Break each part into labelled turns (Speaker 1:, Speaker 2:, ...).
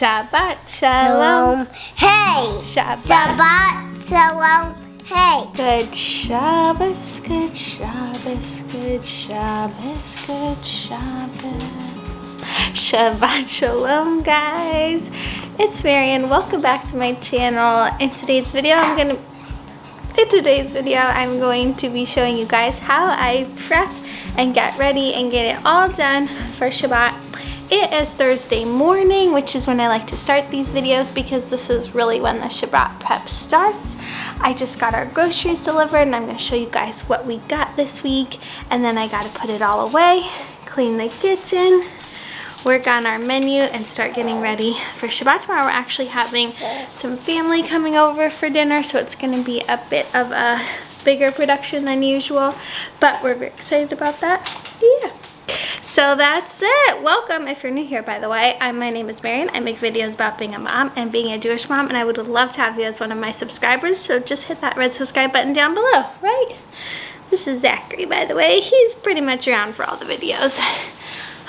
Speaker 1: Shabbat Shalom.
Speaker 2: Hey.
Speaker 1: Shabbat
Speaker 2: Shalom. Hey.
Speaker 1: Good Shabbos, good Shabbos, good Shabbos, good Shabbos. Shabbat Shalom, guys. It's Marian. Welcome back to my channel. In today's video, I'm going to be showing you guys how I prep and get ready and get it all done for Shabbat. It is Thursday morning, which is when I like to start these videos because this is really when the Shabbat prep starts. I just got our groceries delivered and I'm going to show you guys what we got this week. And then I got to put it all away, clean the kitchen, work on our menu, and start getting ready for Shabbat. Tomorrow we're actually having some family coming over for dinner, so it's going to be a bit of a bigger production than usual, but we're very excited about that. Yeah. So that's it. Welcome if you're new here, by the way. My name is Marian. I make videos about being a mom and being a Jewish mom, and I would love to have you as one of my subscribers, so just hit that red subscribe button down below, right? This is Zachary, by the way. He's pretty much around for all the videos.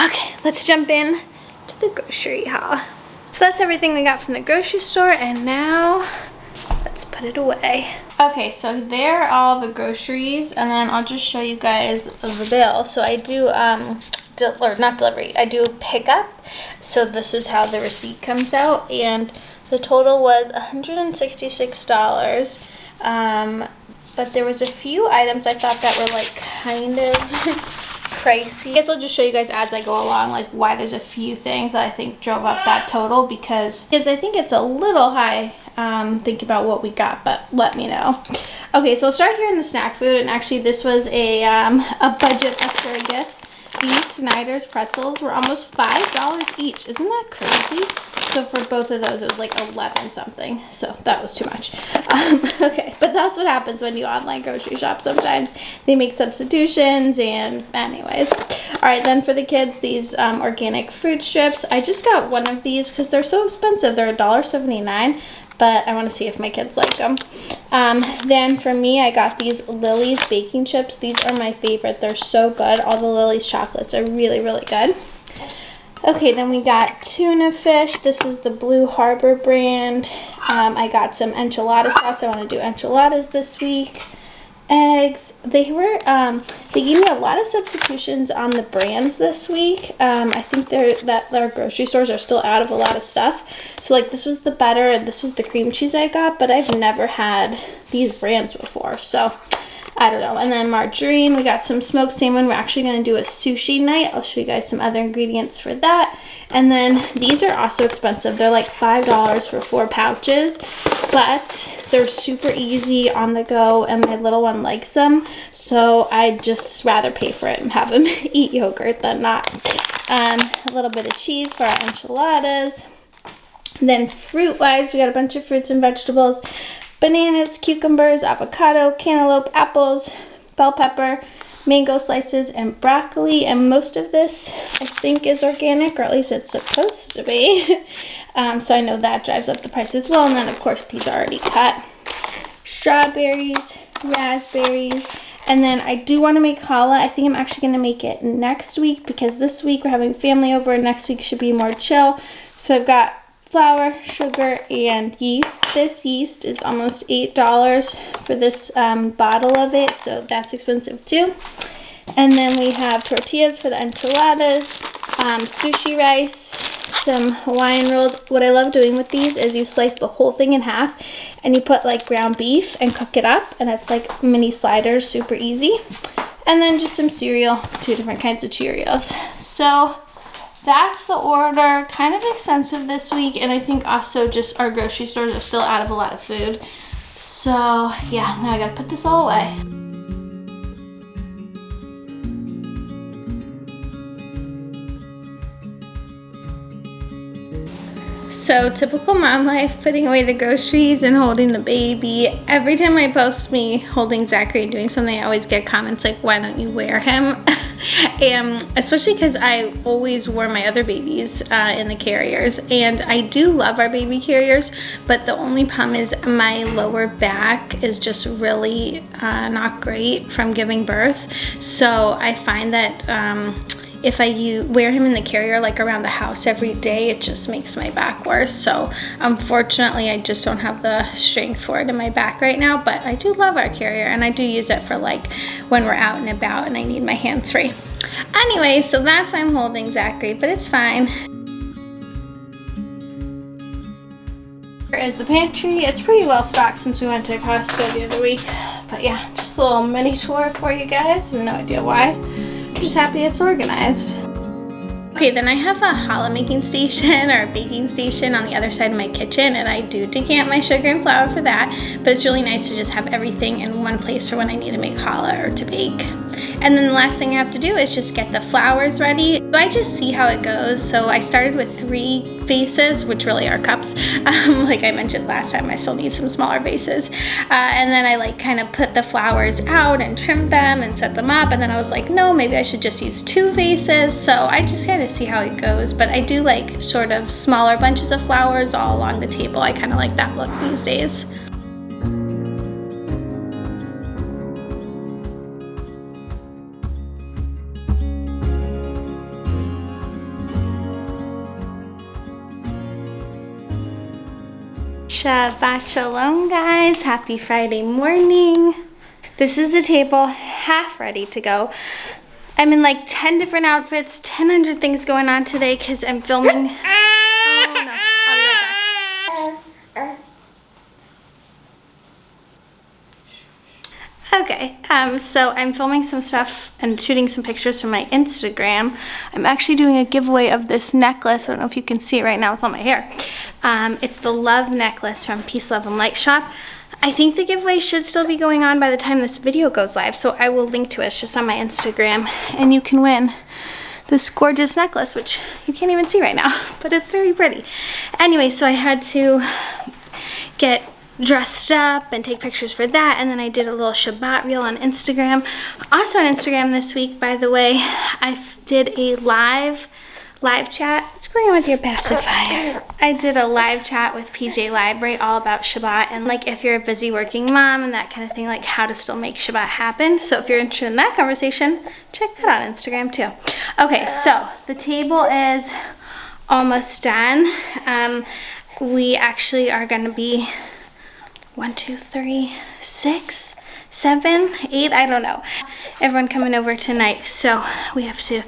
Speaker 1: Okay, let's jump in to the grocery haul. So that's everything we got from the grocery store, and now let's put it away. Okay, so there are all the groceries, and then I'll just show you guys the bill. So I do, not delivery, I do pickup. So this is how the receipt comes out, and the total was $166. But there was a few items I thought that were like kind of pricey. I guess I'll just show you guys as I go along, like why there's a few things that I think drove up that total, because I think it's a little high. Think about what we got, but let me know. Okay, so I'll start here in the snack food, and actually this was a budget buster, I guess. These Snyder's pretzels were almost $5 each. Isn't that crazy? So for both of those, it was like 11 something. So that was too much. Okay, but that's what happens when you online grocery shop sometimes. They make substitutions, and anyways. All right, then for the kids, these organic fruit strips. I just got one of these because they're so expensive. They're $1.79. But I want to see if my kids like them. Then for me, I got these Lily's baking chips. These are my favorite. They're so good. All the Lily's chocolates are really, really good. Okay, then we got tuna fish. This is the Blue Harbor brand. I got some enchilada sauce. I want to do enchiladas this week. Eggs. They gave me a lot of substitutions on the brands this week. I think their grocery stores are still out of a lot of stuff. So like this was the butter and this was the cream cheese I got, but I've never had these brands before, so I don't know. And then margarine, we got some smoked salmon. We're actually going to do a sushi night. I'll show you guys some other ingredients for that. And then these are also expensive. They're like $5 for 4 pouches, but they're super easy on the go, and my little one likes them, so I'd just rather pay for it and have him eat yogurt than not. A little bit of cheese for our enchiladas. Then fruit-wise, we got a bunch of fruits and vegetables. Bananas, cucumbers, avocado, cantaloupe, apples, bell pepper, mango slices, and broccoli. And most of this, I think, is organic, or at least it's supposed to be. So I know that drives up the price as well. And then, of course, these are already cut. Strawberries, raspberries. And then I do want to make challah. I think I'm actually going to make it next week, because this week we're having family over, and next week should be more chill. So I've got flour, sugar, and yeast. This yeast is almost $8 for this bottle of it, so that's expensive too. And then we have tortillas for the enchiladas, sushi rice, some Hawaiian rolls. What I love doing with these is you slice the whole thing in half, and you put like ground beef and cook it up, and it's like mini sliders, super easy. And then just some cereal, 2 different kinds of Cheerios. So that's the order. Kind of expensive this week, and I think also just our grocery stores are still out of a lot of food. So yeah, now I gotta put this all away. So typical mom life, putting away the groceries and holding the baby. Every time I post me holding Zachary and doing something, I always get comments like, why don't you wear him? And especially because I always wore my other babies in the carriers, and I do love our baby carriers, but the only problem is my lower back is just really not great from giving birth. So I find that if I wear him in the carrier like around the house every day, it just makes my back worse. So unfortunately, I just don't have the strength for it in my back right now, but I do love our carrier, and I do use it for like when we're out and about and I need my hands free. Anyway, so that's why I'm holding Zachary, but it's fine. Here is the pantry. It's pretty well stocked since we went to Costco the other week. But yeah, just a little mini tour for you guys. No idea why. I'm just happy it's organized. Okay, then I have a challah making station or a baking station on the other side of my kitchen, and I do decant my sugar and flour for that, but it's really nice to just have everything in one place for when I need to make challah or to bake. And then the last thing I have to do is just get the flours ready. So I just see how it goes. So I started with 3 vases, which really are cups. Like I mentioned last time, I still need some smaller vases. And then I like kind of put the flours out and trimmed them and set them up. And then I was like, no, maybe I should just use 2 vases. So I just kind of see how it goes. But I do like sort of smaller bunches of flowers all along the table. I kind of like that look these days. Shabbat shalom, guys. Happy Friday morning. This is the table, half ready to go. I'm in like 10 different outfits, 1,000 things going on today because I'm filming. Oh no, I'll be right back. Okay, so I'm filming some stuff and shooting some pictures for my Instagram. I'm actually doing a giveaway of this necklace. I don't know if you can see it right now with all my hair. It's the Love necklace from Peace, Love, and Light Shop. I think the giveaway should still be going on by the time this video goes live, so I will link to it. It's just on my Instagram, and you can win this gorgeous necklace, which you can't even see right now, but it's very pretty. Anyway, so I had to get dressed up and take pictures for that, and then I did a little Shabbat reel on Instagram. Also on Instagram this week, by the way, I did a live chat. What's going on with your pacifier? I did a live chat with PJ Library all about Shabbat and like if you're a busy working mom and that kind of thing, like how to still make Shabbat happen. So if you're interested in that conversation, check that out on Instagram too. Okay, so the table is almost done. We actually are going to be 1, 2, 3, 6, 7, 8, I don't know. Everyone coming over tonight, so we have to,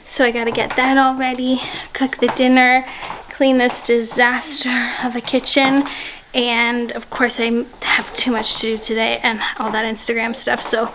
Speaker 1: so I gotta get that all ready, cook the dinner, clean this disaster of a kitchen, and of course I have too much to do today and all that Instagram stuff, so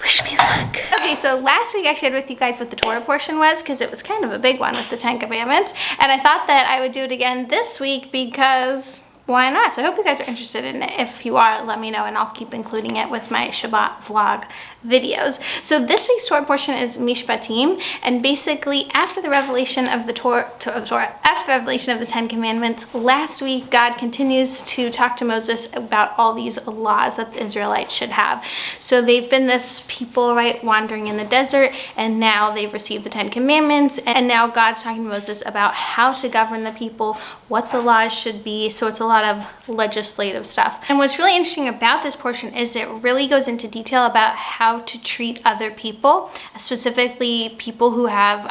Speaker 1: wish me luck. Okay, so last week I shared with you guys what the Torah portion was because it was kind of a big one with the 10 Commandments, and I thought that I would do it again this week because why not? So I hope you guys are interested in it. If you are, let me know and I'll keep including it with my Shabbat vlog videos. So this week's Torah portion is Mishpatim, and basically after the revelation of the Torah, after the revelation of the 10 Commandments, last week God continues to talk to Moses about all these laws that the Israelites should have. So they've been this people, right, wandering in the desert, and now they've received the 10 Commandments, and now God's talking to Moses about how to govern the people, what the laws should be. So it's a lot of legislative stuff. And what's really interesting about this portion is it really goes into detail about how to treat other people, specifically people who have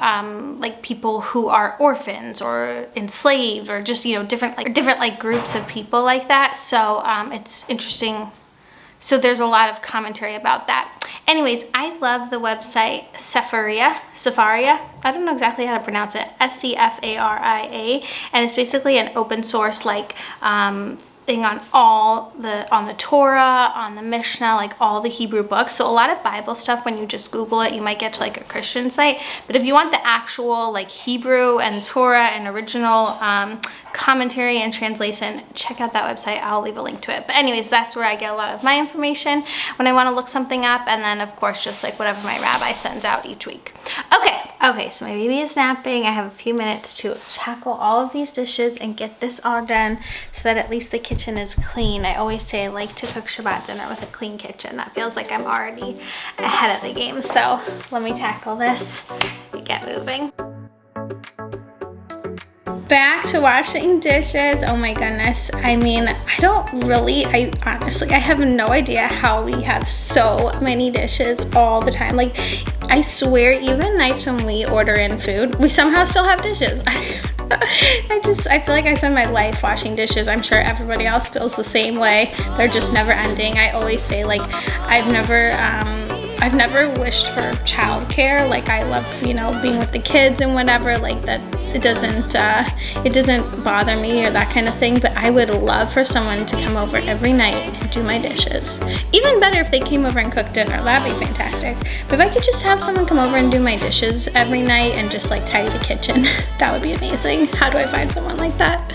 Speaker 1: like people who are orphans or enslaved or just, you know, different groups of people like that. So it's interesting. So there's a lot of commentary about that. Anyways, I love the website Sefaria. I don't know exactly how to pronounce it. SCFARIA, and it's basically an open source like thing on the Torah, on the Mishnah, like all the Hebrew books. So a lot of Bible stuff, when you just Google it, you might get to like a Christian site. But if you want the actual like Hebrew and Torah and original commentary and translation, check out that website. I'll leave a link to it. But anyways, that's where I get a lot of my information when I want to look something up. And then of course, just like whatever my rabbi sends out each week. Okay, so my baby is napping. I have a few minutes to tackle all of these dishes and get this all done so that at least the kitchen is clean. I always say I like to cook Shabbat dinner with a clean kitchen. That feels like I'm already ahead of the game. So let me tackle this and get moving. Back to washing dishes. Oh my goodness. I mean, I honestly have no idea how we have so many dishes all the time. Like, I swear, even nights when we order in food, we somehow still have dishes. I feel like I spend my life washing dishes. I'm sure everybody else feels the same way. They're just never ending. I always say, like, I've never wished for childcare. Like, I love, you know, being with the kids and whatever, like that. It doesn't bother me or that kind of thing, but I would love for someone to come over every night and do my dishes. Even better if they came over and cooked dinner. That'd be fantastic. But if I could just have someone come over and do my dishes every night and just like tidy the kitchen, that would be amazing. How do I find someone like that?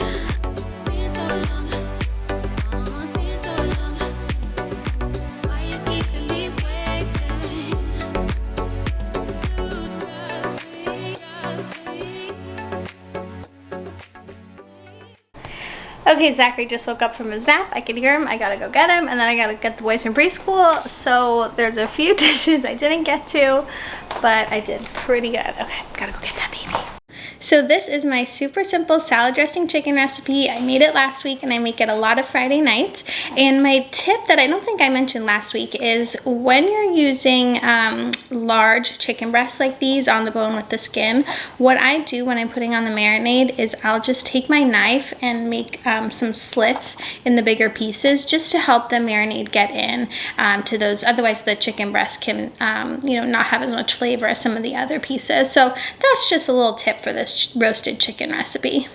Speaker 1: Okay, Zachary just woke up from his nap. I can hear him. I gotta go get him, and then I gotta get the boys from preschool. So there's a few dishes I didn't get to, but I did pretty good. Okay, gotta go get that baby. So this is my super simple salad dressing chicken recipe. I made it last week and I make it a lot of Friday nights. And my tip that I don't think I mentioned last week is when you're using large chicken breasts like these on the bone with the skin, what I do when I'm putting on the marinade is I'll just take my knife and make some slits in the bigger pieces just to help the marinade get in to those. Otherwise the chicken breast can not have as much flavor as some of the other pieces. So that's just a little tip for this roasted chicken recipe.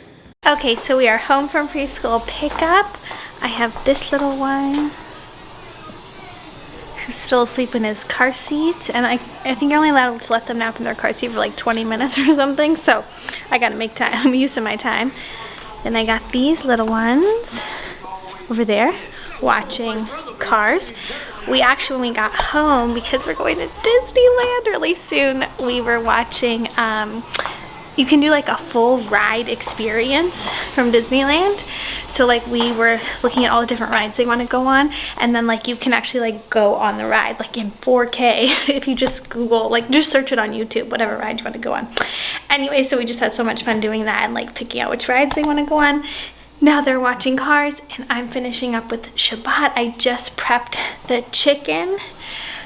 Speaker 1: Okay, so we are home from preschool pickup. I have this little one who's still asleep in his car seat, and I think you're only allowed to let them nap in their car seat for like 20 minutes or something, so I gotta make time. I'm used to my time. Then I got these little ones over there watching Cars. We actually, when we got home, because we're going to Disneyland really soon, we were watching you can do like a full ride experience from Disneyland. So like we were looking at all the different rides they want to go on, and then like you can actually like go on the ride like in 4K if you just Google, like just search it on YouTube, whatever ride you want to go on. Anyway, so we just had so much fun doing that and like picking out which rides they want to go on. Now they're watching Cars and I'm finishing up with Shabbat. I just prepped the chicken.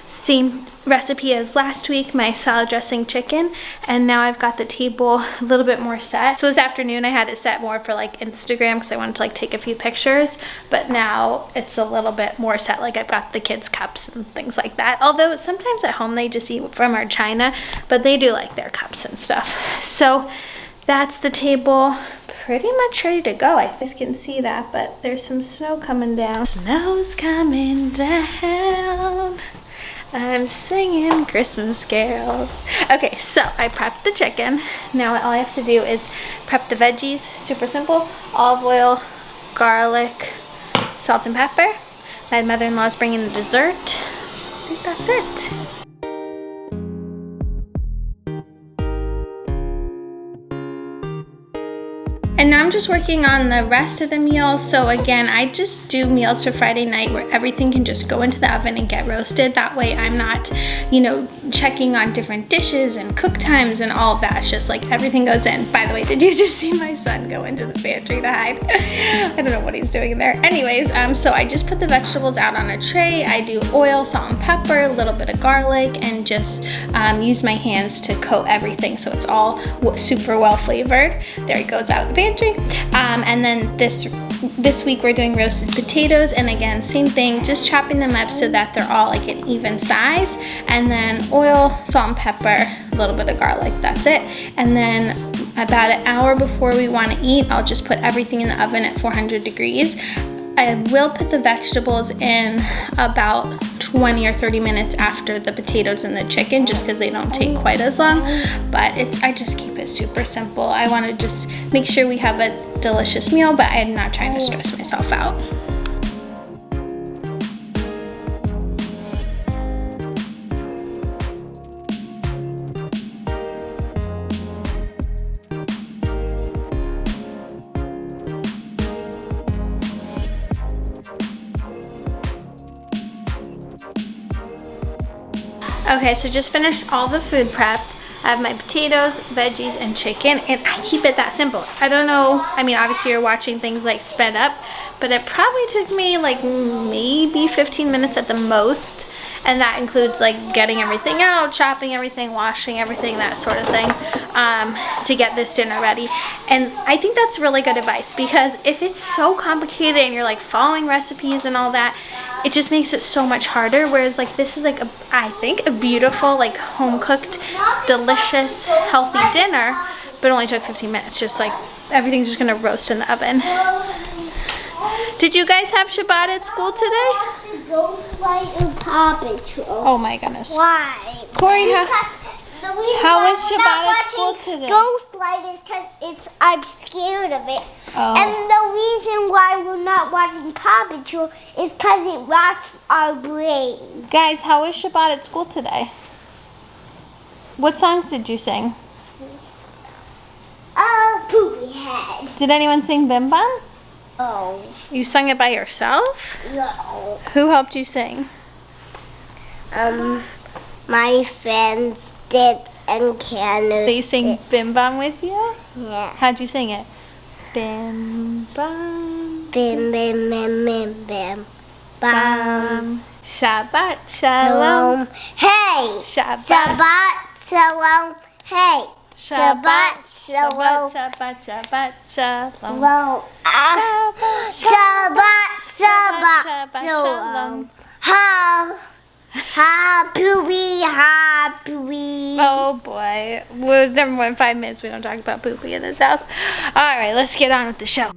Speaker 1: Same recipe as last week, my salad dressing chicken, and now I've got the table a little bit more set. So this afternoon I had it set more for like Instagram because I wanted to like take a few pictures, but now it's a little bit more set, like I've got the kids' cups and things like that. Although sometimes at home they just eat from our china, but they do like their cups and stuff. So that's the table, pretty much ready to go. I think you can see that, but there's some snow coming down. Snow's coming down. I'm singing Christmas carols. Okay, so I prepped the chicken. Now all I have to do is prep the veggies. Super simple. Olive oil, garlic, salt and pepper. My mother-in-law's bringing the dessert. I think that's it. And now I'm just working on the rest of the meal. So again, I just do meals for Friday night where everything can just go into the oven and get roasted. That way I'm not, checking on different dishes and cook times and all of that. It's just like everything goes in. By the way, did you just see my son go into the pantry to hide? I don't know what he's doing in there. Anyways, so I just put the vegetables out on a tray. I do oil, salt and pepper, a little bit of garlic, and just use my hands to coat everything so it's all super well flavored. There it goes out of the pantry. And then this week we're doing roasted potatoes, and again, same thing, just chopping them up so that they're all like an even size, and then oil, salt and pepper, a little bit of garlic, that's it. And then about an hour before we want to eat, I'll just put everything in the oven at 400 degrees. I will put the vegetables in about 20 or 30 minutes after the potatoes and the chicken, just because they don't take quite as long, but I just keep it super simple. I want to just make sure we have a delicious meal, but I'm not trying to stress myself out. Okay, so just finished all the food prep. I have my potatoes, veggies, and chicken, and I keep it that simple. I don't know, I mean, obviously you're watching things like sped up, but it probably took me like maybe 15 minutes at the most, and that includes like getting everything out, chopping everything, washing everything, that sort of thing, to get this dinner ready. And I think that's really good advice, because if it's so complicated and you're like following recipes and all that, it just makes it so much harder. Whereas like this is like I think a beautiful like home cooked, delicious, healthy dinner, but it only took 15 minutes. Just like everything's just gonna roast in the oven. Did you guys have Shabbat at school today? Oh my goodness.
Speaker 2: Why?
Speaker 1: Corey, how was Shabbat at school today?
Speaker 2: Ghost light is because I'm scared of it.
Speaker 1: Oh.
Speaker 2: And the reason why we're not watching Paw Patrol is because it rots our brain.
Speaker 1: Guys, how was Shabbat at school today? What songs did you sing?
Speaker 2: Poopy head.
Speaker 1: Did anyone sing Bim Bam?
Speaker 2: Oh.
Speaker 1: You sung it by yourself?
Speaker 2: No.
Speaker 1: Who helped you sing?
Speaker 2: My friends did and Canada.
Speaker 1: They sang Bim Bam with you?
Speaker 2: Yeah.
Speaker 1: How'd you sing it? Bim Bam.
Speaker 2: Bim, bim, bim, bim, bim. Bam.
Speaker 1: Shabbat Shalom.
Speaker 2: Hey. Shabbat Shalom. Hey. Shabbat Shalom.
Speaker 1: Shabbat Shalom.
Speaker 2: Shalom. Shabbat Shalom. Happy.
Speaker 1: Oh boy. Well, never more than 5 minutes we don't talk about poopy in this house. Alright, let's get on with the show.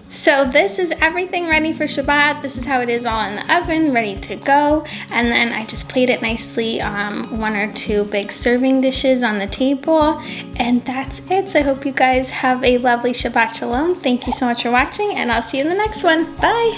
Speaker 1: So this is everything ready for Shabbat. This is how it is all in the oven, ready to go. And then I just played it nicely, 1 or 2 big serving dishes on the table. And that's it. So I hope you guys have a lovely Shabbat Shalom. Thank you so much for watching, and I'll see you in the next one. Bye.